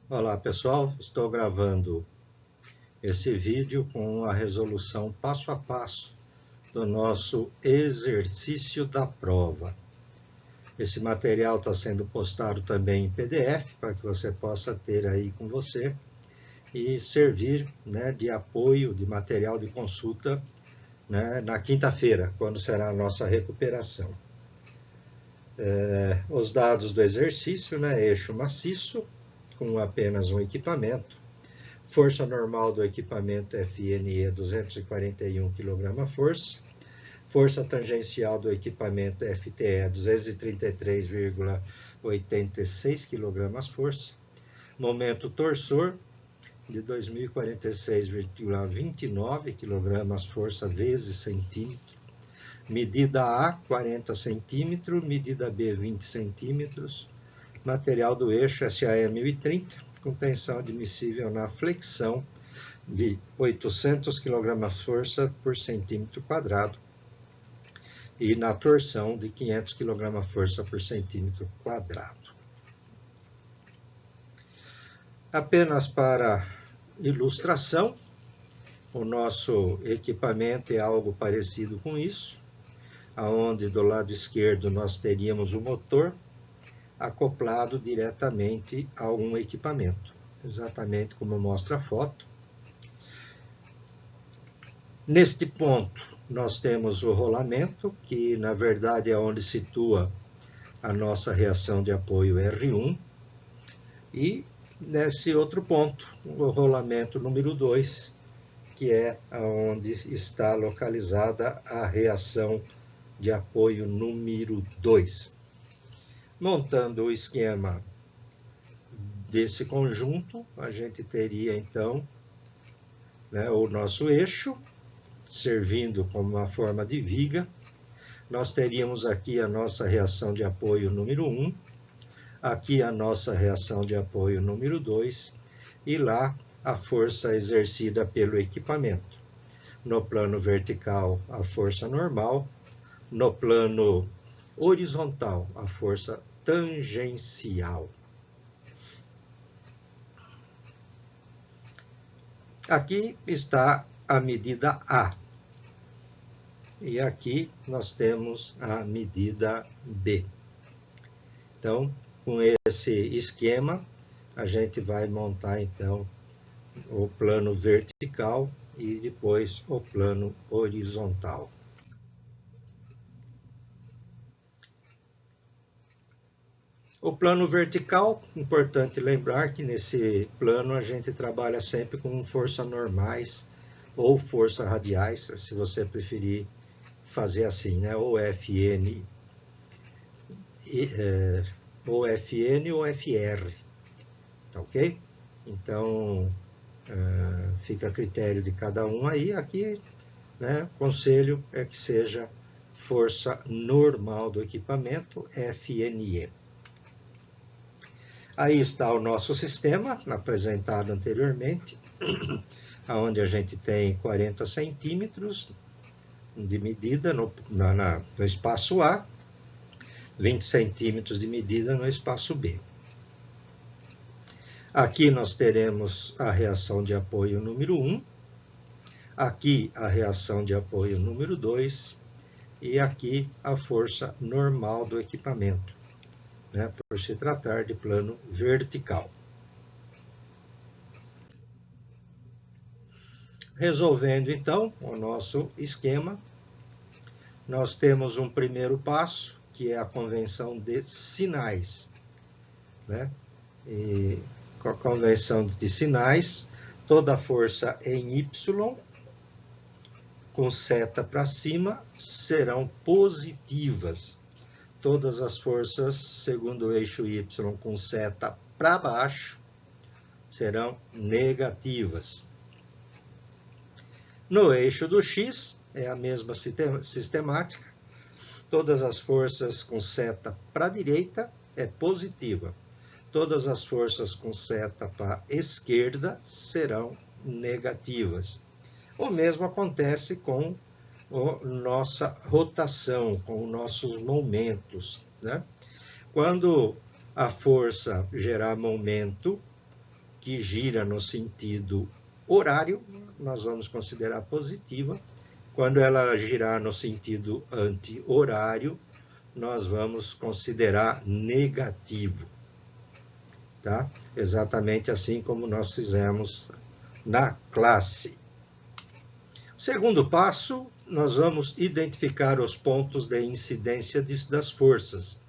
Olá pessoal, estou gravando esse vídeo com a resolução passo a passo do nosso exercício da prova. Esse material está sendo postado também em PDF para que você possa ter aí com você e servir, de apoio, de material de consulta, na quinta-feira, quando será a nossa recuperação. Os dados do exercício, eixo maciço, com apenas um equipamento. Força normal do equipamento FNE 241 kgf. Força tangencial do equipamento FTE 233,86 kgf. Momento torsor de 2046,29 kgf vezes centímetro. Medida A, 40 cm, medida B, 20 cm. Material do eixo SAE 1030, com tensão admissível na flexão de 800 kgf por centímetro quadrado e na torção de 500 kgf por centímetro quadrado. Apenas para ilustração, o nosso equipamento é algo parecido com isso, aonde do lado esquerdo nós teríamos o motor acoplado diretamente a um equipamento, exatamente como mostra a foto. Neste ponto, nós temos o rolamento, que na verdade é onde situa a nossa reação de apoio R1, e nesse outro ponto, o rolamento número 2, que é onde está localizada a reação de apoio número 2. Montando o esquema desse conjunto, a gente teria então o nosso eixo, servindo como uma forma de viga. Nós teríamos aqui a nossa reação de apoio número 1, aqui a nossa reação de apoio número 2, e lá a força exercida pelo equipamento. No plano vertical, a força normal, no plano horizontal, a força tangencial. Aqui está a medida A. E aqui nós temos a medida B. Então, com esse esquema, a gente vai montar, então, o plano vertical e depois o plano horizontal. O plano vertical, importante lembrar que nesse plano a gente trabalha sempre com forças normais ou forças radiais, se você preferir fazer assim, ou FN, ou FN ou FR, tá ok? Então, fica a critério de cada um aí. Aqui, conselho é que seja força normal do equipamento, FNE. Aí está o nosso sistema, apresentado anteriormente, onde a gente tem 40 centímetros de medida no espaço A, 20 centímetros de medida no espaço B. Aqui nós teremos a reação de apoio número 1, aqui a reação de apoio número 2, e aqui a força normal do equipamento, por se tratar de plano vertical. Resolvendo, então, o nosso esquema, nós temos um primeiro passo, que é a convenção de sinais. E com a convenção de sinais, toda força em Y, com seta para cima, serão positivas. Todas as forças, segundo o eixo Y, com seta para baixo, serão negativas. No eixo do X, é a mesma sistemática. Todas as forças com seta para a direita é positiva. Todas as forças com seta para a esquerda serão negativas. O mesmo acontece com a nossa rotação, com os nossos momentos. Quando a força gerar momento, que gira no sentido horário, nós vamos considerar positiva. Quando ela girar no sentido anti-horário, nós vamos considerar negativo. Tá? Exatamente assim como nós fizemos na classe. Segundo passo, nós vamos identificar os pontos de incidência das forças.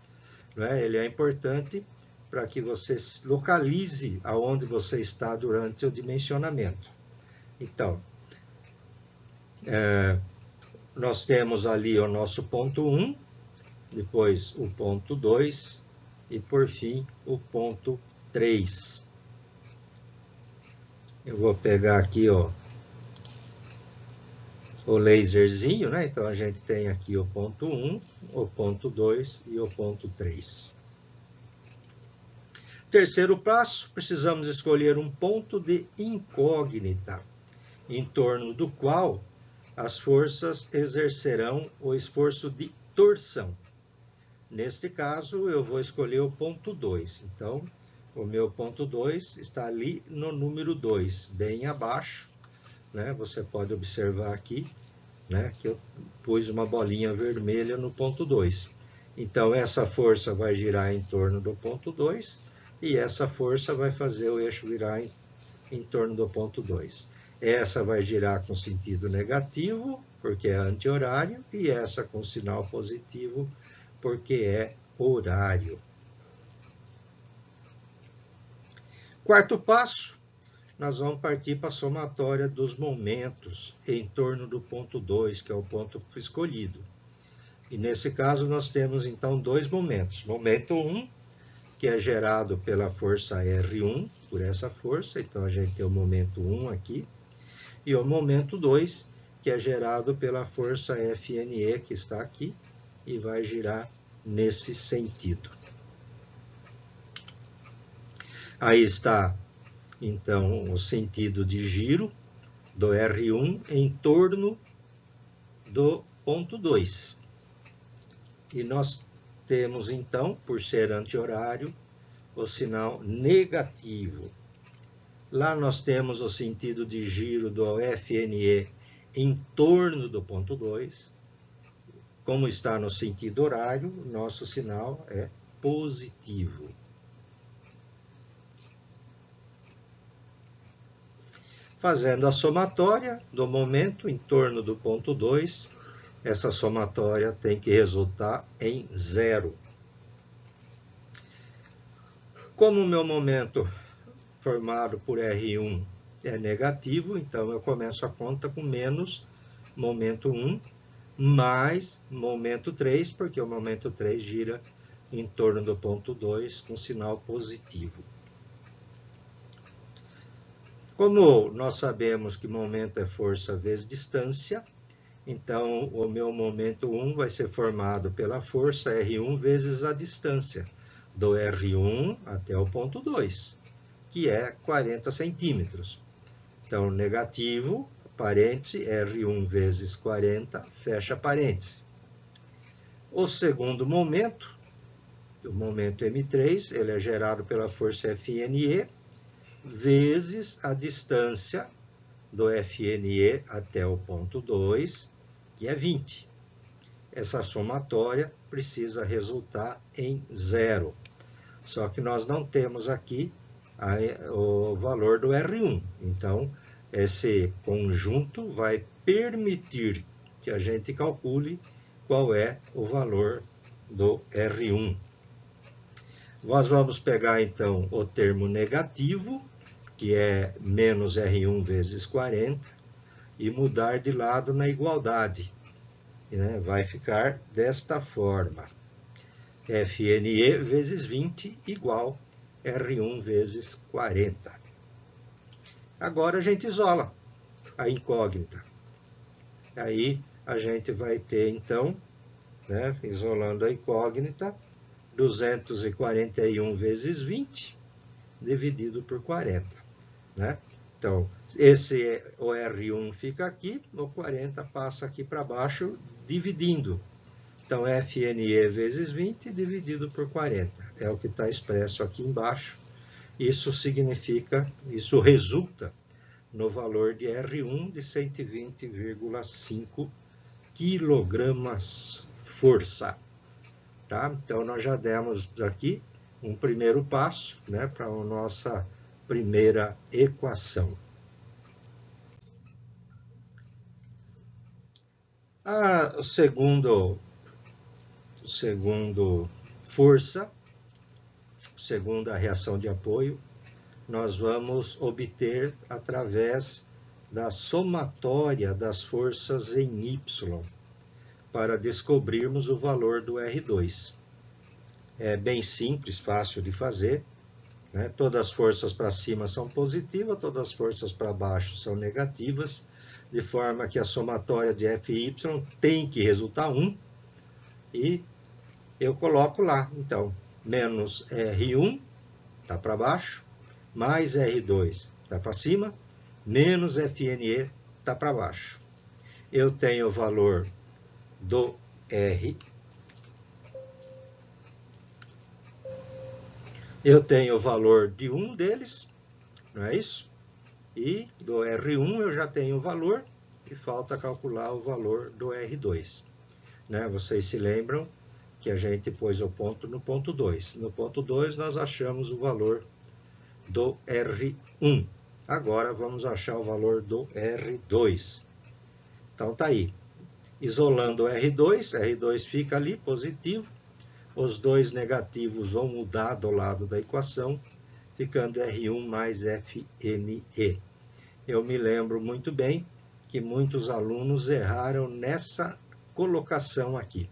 Né? Ele é importante para que você localize aonde você está durante o dimensionamento. Então, nós temos ali o nosso ponto 1, depois o ponto 2 e, por fim, o ponto 3. Eu vou pegar aqui o laserzinho, né? Então, a gente tem aqui o ponto 1, o ponto 2 e o ponto 3. Terceiro passo, precisamos escolher um ponto de incógnita, em torno do qual as forças exercerão o esforço de torção. Neste caso, eu vou escolher o ponto 2. Então, o meu ponto 2 está ali no número 2, bem abaixo. Né? Você pode observar aqui, né, que eu pus uma bolinha vermelha no ponto 2. Então, essa força vai girar em torno do ponto 2 e essa força vai fazer o eixo virar em torno do ponto 2. Essa vai girar com sentido negativo, porque é anti-horário, e essa com sinal positivo, porque é horário. Quarto passo, nós vamos partir para a somatória dos momentos em torno do ponto 2, que é o ponto escolhido. E nesse caso nós temos então dois momentos. Momento 1, que é gerado pela força R1, por essa força, então a gente tem o momento 1 aqui, e o momento 2, que é gerado pela força FNE, que está aqui, e vai girar nesse sentido. Aí está, então, o sentido de giro do R1 em torno do ponto 2. E nós temos, então, por ser anti-horário, o sinal negativo. Lá nós temos o sentido de giro do FNE em torno do ponto 2. Como está no sentido horário, nosso sinal é positivo. Fazendo a somatória do momento em torno do ponto 2, essa somatória tem que resultar em 0. Como o meu momento formado por R1 é negativo, então eu começo a conta com menos momento 1, mais momento 3, porque o momento 3 gira em torno do ponto 2 com sinal positivo. Como nós sabemos que momento é força vezes distância, então o meu momento 1 vai ser formado pela força R1 vezes a distância do R1 até o ponto 2, que é 40 centímetros. Então, negativo, parêntese, R1 vezes 40, fecha parêntese. O segundo momento, o momento M3, ele é gerado pela força FNE, vezes a distância do FNE até o ponto 2, que é 20. Essa somatória precisa resultar em 0. Só que nós não temos aqui o valor do R1. Então, esse conjunto vai permitir que a gente calcule qual é o valor do R1. Nós vamos pegar, então, o termo negativo, que é menos R1 vezes 40, e mudar de lado na igualdade. Né? Vai ficar desta forma. FNE vezes 20 igual R1 vezes 40. Agora a gente isola a incógnita. Aí a gente vai ter, então, né, isolando a incógnita, 241 vezes 20 dividido por 40. Né? Então, o R1 fica aqui, o 40 passa aqui para baixo, dividindo. Então, FNE vezes 20 dividido por 40. É o que está expresso aqui embaixo. Isso resulta no valor de R1 de 120,5 quilogramas força. Tá? Então, nós já demos aqui um primeiro passo, né, para a nossa primeira equação. A segunda reação de apoio, nós vamos obter através da somatória das forças em Y, para descobrirmos o valor do R2. É bem simples, fácil de fazer, né? Todas as forças para cima são positivas, todas as forças para baixo são negativas, de forma que a somatória de Fy tem que resultar 1, e eu coloco lá, então, menos R1 está para baixo, mais R2 está para cima, menos Fne está para baixo. Eu tenho o valor do R. Eu tenho o valor de um deles, não é isso? E do R1 eu já tenho o valor, e falta calcular o valor do R2. Né? Vocês se lembram que a gente pôs o ponto no ponto 2. No ponto 2 nós achamos o valor do R1. Agora vamos achar o valor do R2. Então tá aí. Isolando o R2 fica ali positivo. Os dois negativos vão mudar do lado da equação, ficando R1 mais Fne. Eu me lembro muito bem que muitos alunos erraram nessa colocação aqui,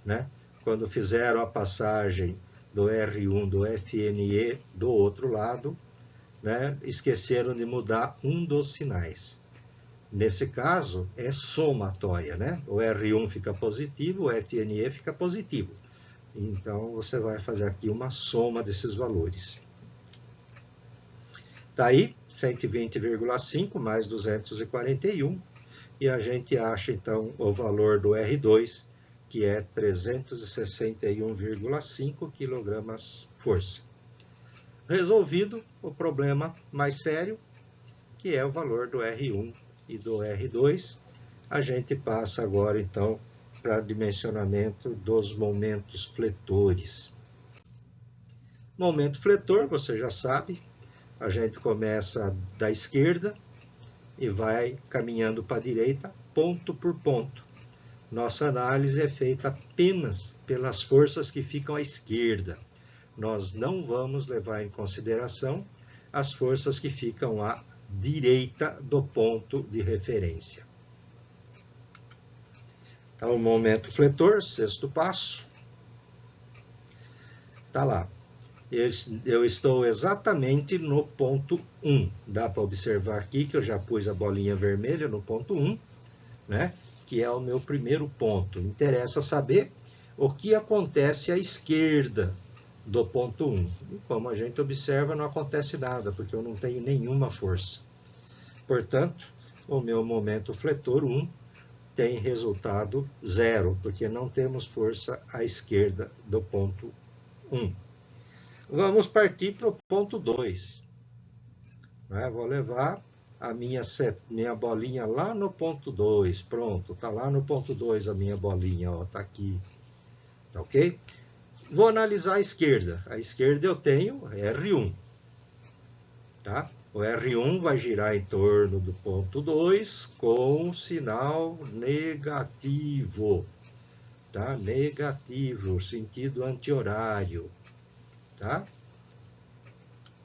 né? Quando fizeram a passagem do R1 do Fne do outro lado, né? Esqueceram de mudar um dos sinais. Nesse caso, é somatória, né? O R1 fica positivo, o Fne fica positivo. Então, você vai fazer aqui uma soma desses valores. Está aí, 120,5 mais 241. E a gente acha, então, o valor do R2, que é 361,5 kg/força. Resolvido o problema mais sério, que é o valor do R1 e do R2, a gente passa agora, então, para dimensionamento dos momentos fletores. Momento fletor, você já sabe, a gente começa da esquerda e vai caminhando para a direita, ponto por ponto. Nossa análise é feita apenas pelas forças que ficam à esquerda. Nós não vamos levar em consideração as forças que ficam à direita do ponto de referência. Então, o momento fletor, sexto passo, está lá. Eu estou exatamente no ponto 1. Dá para observar aqui que eu já pus a bolinha vermelha no ponto 1, né? Que é o meu primeiro ponto. Interessa saber o que acontece à esquerda do ponto 1. E como a gente observa, não acontece nada, porque eu não tenho nenhuma força. Portanto, o meu momento fletor 1 tem resultado 0, porque não temos força à esquerda do ponto 1. Vamos partir para o ponto 2. Vou levar a minha bolinha lá no ponto 2. Pronto, está lá no ponto 2 a minha bolinha, está aqui. Tá ok? Vou analisar a esquerda. À esquerda eu tenho R1. Tá? O R1 vai girar em torno do ponto 2 com sinal negativo. Tá? Negativo, sentido anti-horário. Tá?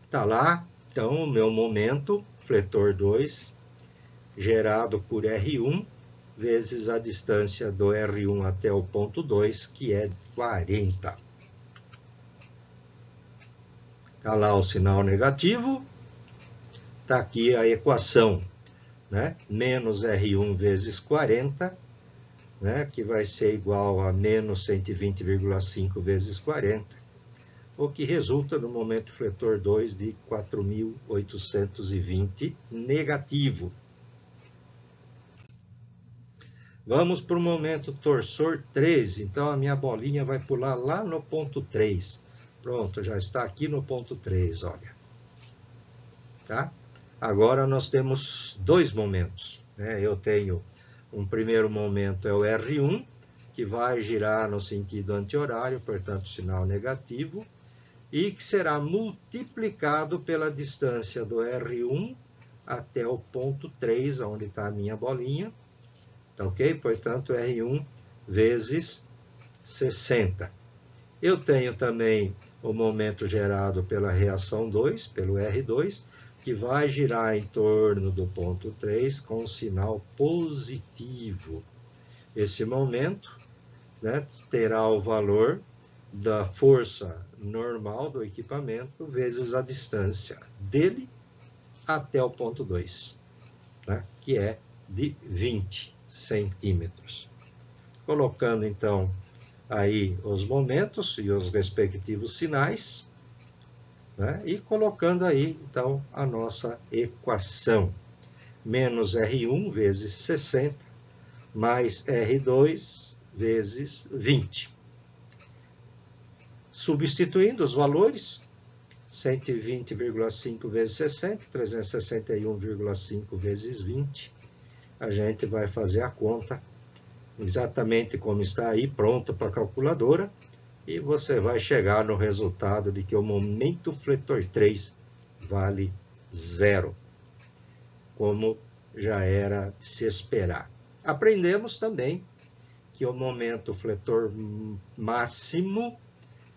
Tá lá, então, o meu momento, fletor 2, gerado por R1, vezes a distância do R1 até o ponto 2, que é 40. Tá lá o sinal negativo. Está aqui a equação, né? Menos R1 vezes 40, né? Que vai ser igual a menos 120,5 vezes 40, o que resulta no momento fletor 2 de 4.820 negativo. Vamos para o momento torsor 3, então a minha bolinha vai pular lá no ponto 3. Pronto, já está aqui no ponto 3, olha. Tá? Agora nós temos dois momentos, né? Eu tenho um primeiro momento, é o R1, que vai girar no sentido anti-horário, portanto, sinal negativo, e que será multiplicado pela distância do R1 até o ponto 3, onde está a minha bolinha, tá ok? Portanto, R1 vezes 60. Eu tenho também o momento gerado pela reação 2, pelo R2, que vai girar em torno do ponto 3 com sinal positivo. Esse momento, né, terá o valor da força normal do equipamento vezes a distância dele até o ponto 2, né, que é de 20 centímetros. Colocando, então, aí os momentos e os respectivos sinais, né, e colocando aí, então, a nossa equação. Menos R1 vezes 60, mais R2 vezes 20. Substituindo os valores, 120,5 vezes 60, 361,5 vezes 20, a gente vai fazer a conta exatamente como está aí, pronto para a calculadora, e você vai chegar no resultado de que o momento fletor 3 vale 0, como já era de se esperar. Aprendemos também que o momento fletor máximo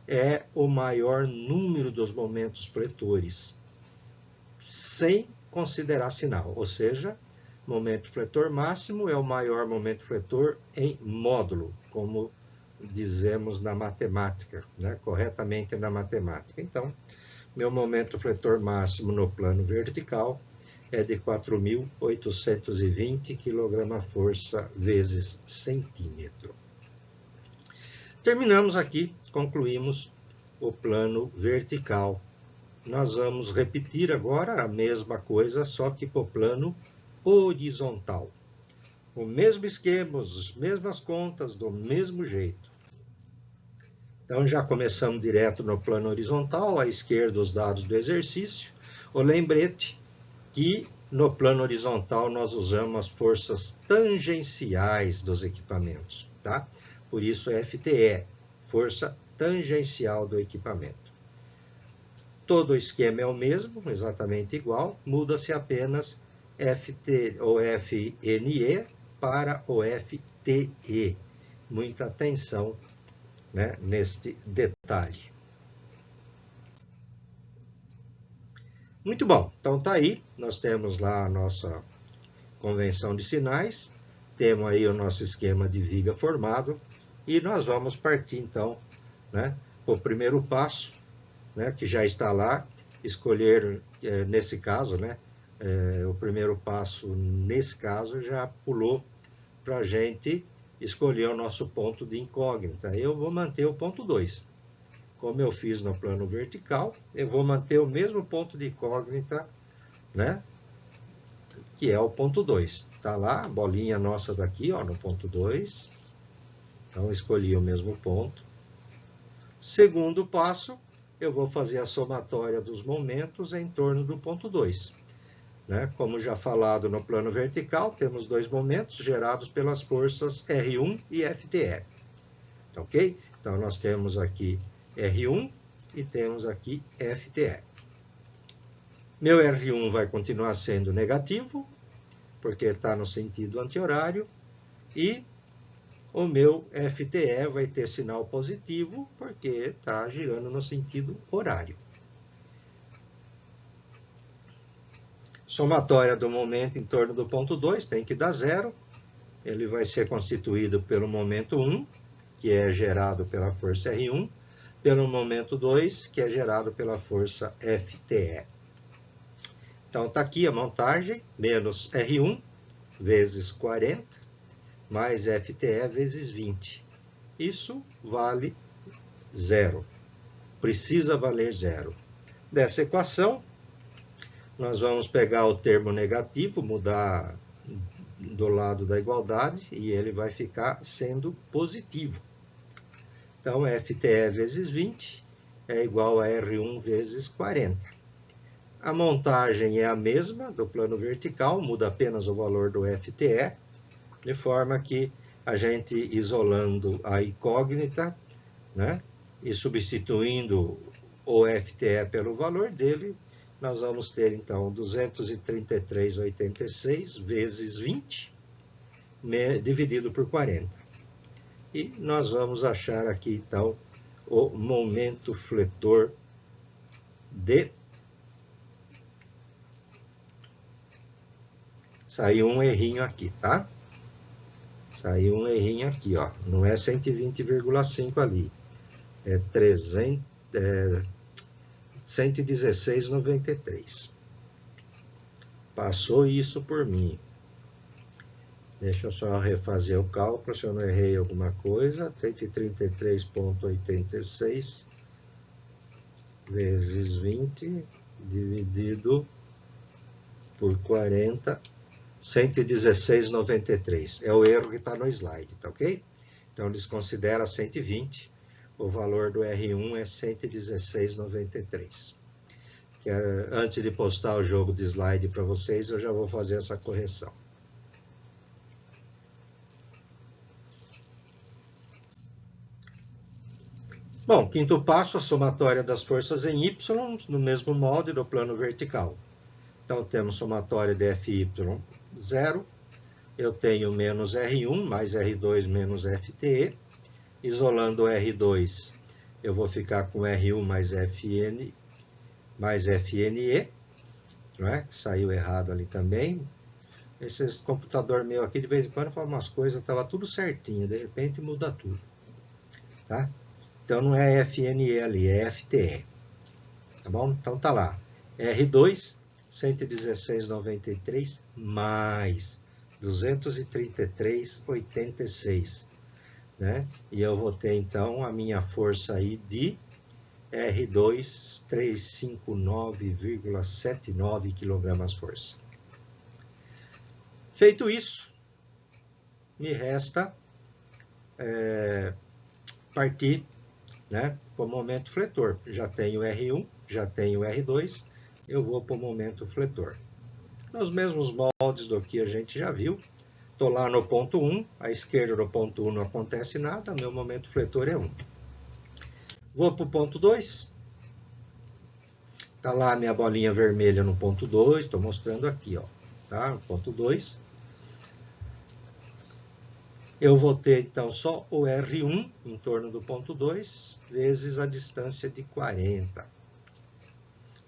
é o maior número dos momentos fletores, sem considerar sinal, ou seja, momento fletor máximo é o maior momento fletor em módulo, como dizemos na matemática, né? Corretamente na matemática. Então, meu momento fletor máximo no plano vertical é de 4.820 kgfm vezes centímetro. Terminamos aqui, concluímos o plano vertical. Nós vamos repetir agora a mesma coisa, só que para o plano horizontal. O mesmo esquema, as mesmas contas, do mesmo jeito. Então, já começamos direto no plano horizontal, à esquerda os dados do exercício. O lembrete que no plano horizontal nós usamos as forças tangenciais dos equipamentos, tá? Por isso, FTE, força tangencial do equipamento. Todo o esquema é o mesmo, exatamente igual, muda-se apenas FT ou FNE para o FTE. Muita atenção, né, neste detalhe. Muito bom, então tá aí, nós temos lá a nossa convenção de sinais, temos aí o nosso esquema de viga formado, e nós vamos partir então, né, o primeiro passo, né, que já está lá, escolher, nesse caso, né, o primeiro passo nesse caso já pulou para a gente escolher o nosso ponto de incógnita. Eu vou manter o ponto 2. Como eu fiz no plano vertical, eu vou manter o mesmo ponto de incógnita, né, que é o ponto 2. Está lá, a bolinha nossa daqui, ó, no ponto 2. Então, escolhi o mesmo ponto. Segundo passo, eu vou fazer a somatória dos momentos em torno do ponto 2. Né? Como já falado no plano vertical, temos dois momentos gerados pelas forças R1 e FTE. Ok? Então, nós temos aqui R1 e temos aqui FTE. Meu R1 vai continuar sendo negativo, porque está no sentido anti-horário, e o meu FTE vai ter sinal positivo, porque está girando no sentido horário. Somatória do momento em torno do ponto 2 tem que dar 0. Ele vai ser constituído pelo momento 1, que é gerado pela força R1, pelo momento 2, que é gerado pela força FTE. Então, está aqui a montagem, menos R1 vezes 40, mais FTE vezes 20. Isso vale 0. Precisa valer 0. Dessa equação, nós vamos pegar o termo negativo, mudar do lado da igualdade, e ele vai ficar sendo positivo. Então, FTE vezes 20 é igual a R1 vezes 40. A montagem é a mesma do plano vertical, muda apenas o valor do FTE, de forma que a gente, isolando a incógnita, né, e substituindo o FTE pelo valor dele, nós vamos ter, então, 233,86 vezes 20, dividido por 40. E nós vamos achar aqui, então, o momento fletor de... Saiu um errinho aqui, tá? Saiu um errinho aqui, ó. Não é 120,5 ali. É 116,93. Passou isso por mim. Deixa eu só refazer o cálculo, se eu não errei alguma coisa. 133,86 vezes 20 dividido por 40, 116,93. É o erro que está no slide, tá ok? Então, eles consideram 120. O valor do R1 é 116,93. Antes de postar o jogo de slide para vocês, eu já vou fazer essa correção. Bom, quinto passo, a somatória das forças em Y, no mesmo molde do plano vertical. Então, temos somatória de FY 0, eu tenho menos R1 mais R2 menos FTE. Isolando o R2, eu vou ficar com R1 mais FN mais FNE, não é? Saiu errado ali também. Esse computador meu aqui, de vez em quando, fala umas coisas, estava tudo certinho, de repente muda tudo, tá? Então, não é FNE ali, é FTE, tá bom? Então, tá lá, R2, 116,93 mais 233,86, né? E eu vou ter, então, a minha força aí de R2, 359,79 kgfm. Feito isso, me resta partir, né, para o momento fletor. Já tenho R1, já tenho R2, eu vou para o momento fletor. Nos mesmos moldes do que a gente já viu, estou lá no ponto 1, à esquerda do ponto 1 não acontece nada, meu momento fletor é 1. Vou para o ponto 2, está lá a minha bolinha vermelha no ponto 2, estou mostrando aqui, ó, tá? No ponto 2. Eu vou ter, então, só o R1 em torno do ponto 2, vezes a distância de 40.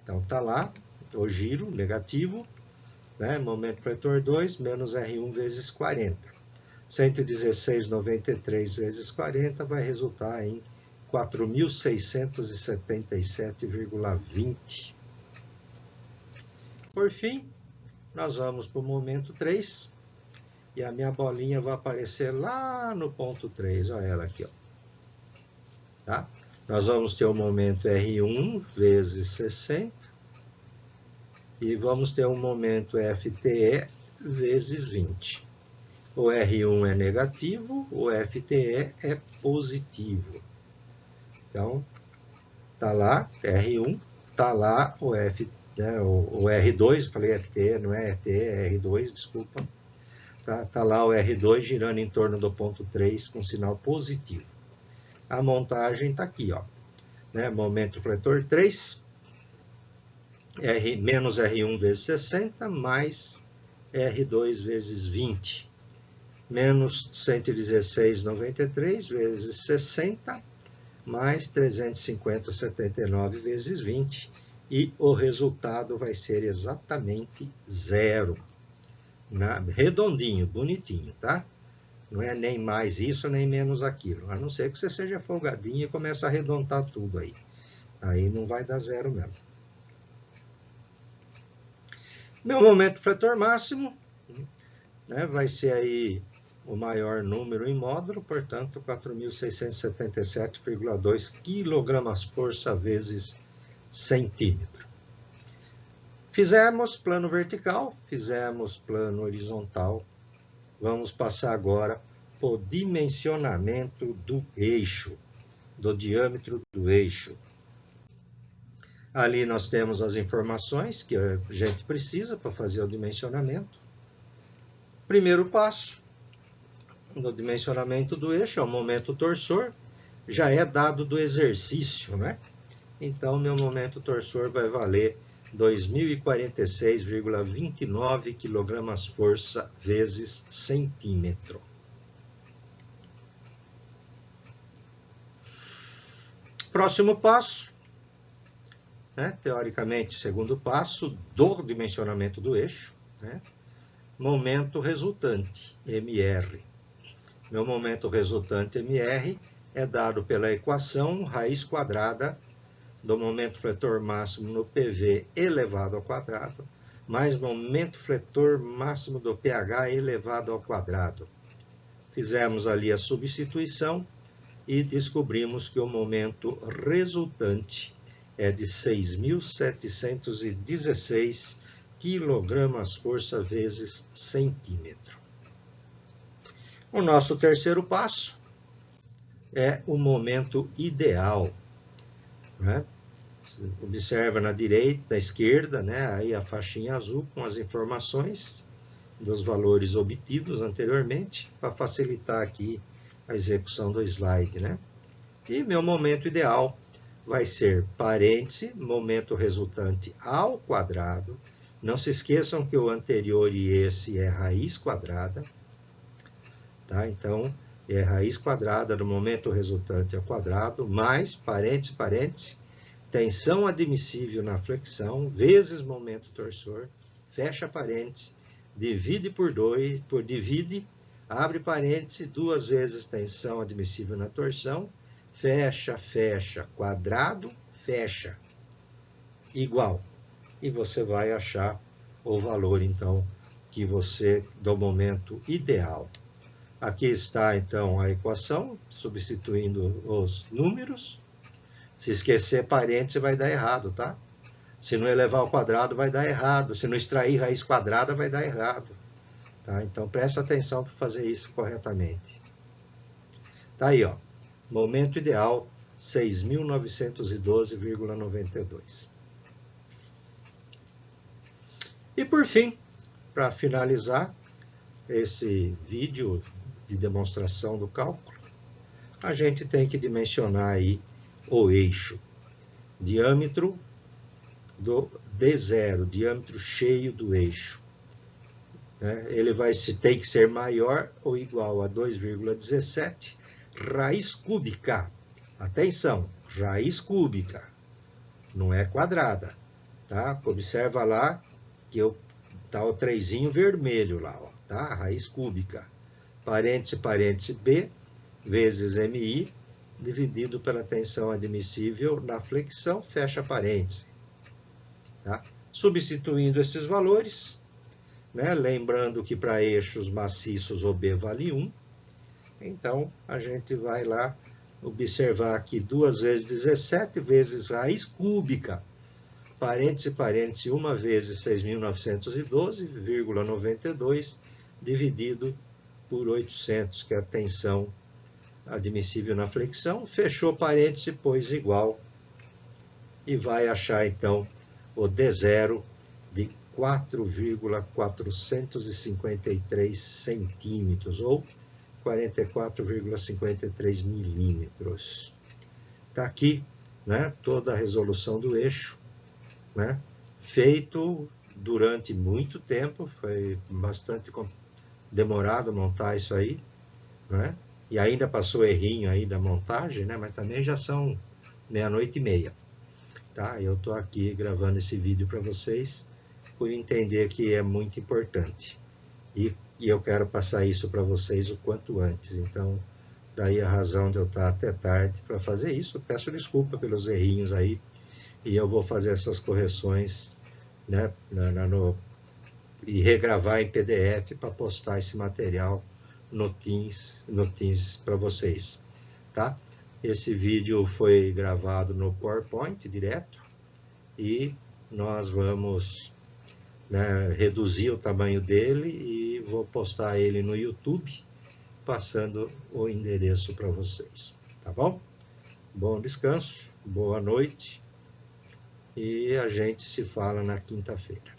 Então, está lá o giro negativo, né? Momento fletor 2, menos R1 vezes 40. 116,93 vezes 40 vai resultar em 4.677,20. Por fim, nós vamos para o momento 3. E a minha bolinha vai aparecer lá no ponto 3. Olha ela aqui, ó. Tá? Nós vamos ter o momento R1 vezes 60. E vamos ter um momento FTE vezes 20. O R1 é negativo, o FTE é positivo. Então, tá lá, R1, tá lá o R2, falei FTE, não é FTE, é R2, desculpa. Tá lá o R2 girando em torno do ponto 3 com sinal positivo. A montagem está aqui, ó, né? Momento fletor 3, menos R1 vezes 60, mais R2 vezes 20, menos 116,93 vezes 60, mais 350,79 vezes 20, e o resultado vai ser exatamente 0. Redondinho, bonitinho, tá? Não é nem mais isso, nem menos aquilo. A não ser que você seja folgadinho e comece a arredondar tudo aí. Aí não vai dar 0 mesmo. Meu momento fletor máximo, né, vai ser aí o maior número em módulo, portanto, 4.677,2 kgfm vezes centímetro. Fizemos plano vertical, fizemos plano horizontal. Vamos passar agora para o dimensionamento do eixo, do diâmetro do eixo. Ali nós temos as informações que a gente precisa para fazer o dimensionamento. Primeiro passo do dimensionamento do eixo é o momento torsor, já é dado do exercício, né? Então, meu momento torsor vai valer 2.046,29 kgfm vezes centímetro. Próximo passo, né? Teoricamente, segundo passo do dimensionamento do eixo, né? Momento resultante, MR. Meu momento resultante, MR, é dado pela equação raiz quadrada do momento fletor máximo no PV elevado ao quadrado, mais momento fletor máximo do pH elevado ao quadrado. Fizemos ali a substituição e descobrimos que o momento resultante é de 6.716 kgfm vezes centímetro. O nosso terceiro passo é o momento ideal, né? Observa na direita, na esquerda, né? Aí a faixinha azul com as informações dos valores obtidos anteriormente, para facilitar aqui a execução do slide, né? E meu momento ideal vai ser parêntese, momento resultante ao quadrado. Não se esqueçam que o anterior e esse é raiz quadrada, tá? Então, é raiz quadrada do momento resultante ao quadrado, mais parêntese, parêntese, tensão admissível na flexão, vezes momento torsor, fecha parêntese, divide por 2, divide, abre parêntese, 2 vezes tensão admissível na torção, fecha, fecha, quadrado, fecha, igual. E você vai achar o valor, então, que você, do momento ideal. Aqui está, então, a equação, substituindo os números. Se esquecer parêntese, vai dar errado, tá? Se não elevar ao quadrado, vai dar errado. Se não extrair raiz quadrada, vai dar errado. Tá? Então, presta atenção para fazer isso corretamente. Tá aí, ó. Momento ideal, 6.912,92. E, por fim, para finalizar esse vídeo de demonstração do cálculo, a gente tem que dimensionar aí o eixo. Diâmetro do D0, diâmetro cheio do eixo. Ele tem que ser maior ou igual a 2,17 raiz cúbica. Atenção, raiz cúbica, não é quadrada, tá? Observa lá que tá o trezinho vermelho lá, ó, tá? Raiz cúbica. Parêntese, parêntese B, vezes MI, dividido pela tensão admissível na flexão, fecha parêntese. Tá? Substituindo esses valores, né? Lembrando que para eixos maciços o B vale 1, então a gente vai lá observar aqui 2 vezes 17 vezes raiz cúbica, parêntese, parêntese, 1 vezes 6.912,92, dividido por 800, que é a tensão admissível na flexão, fechou parêntese, pôs igual, e vai achar então o D0 de 4,453 centímetros, ou 44,53 milímetros. Está aqui, né, toda a resolução do eixo, né, feito durante muito tempo, foi bastante demorado montar isso aí, né? E ainda passou errinho aí da montagem, né? Mas também já são 00:30, tá? Eu estou aqui gravando esse vídeo para vocês por entender que é muito importante. E eu quero passar isso para vocês o quanto antes. Então, daí a razão de eu estar até tarde para fazer isso. Peço desculpa pelos errinhos aí. E eu vou fazer essas correções, né, e regravar em PDF para postar esse material no Teams para vocês, tá? Esse vídeo foi gravado no PowerPoint direto e nós vamos, né, reduzir o tamanho dele e vou postar ele no YouTube, passando o endereço para vocês, tá bom? Bom descanso, boa noite e a gente se fala na quinta-feira.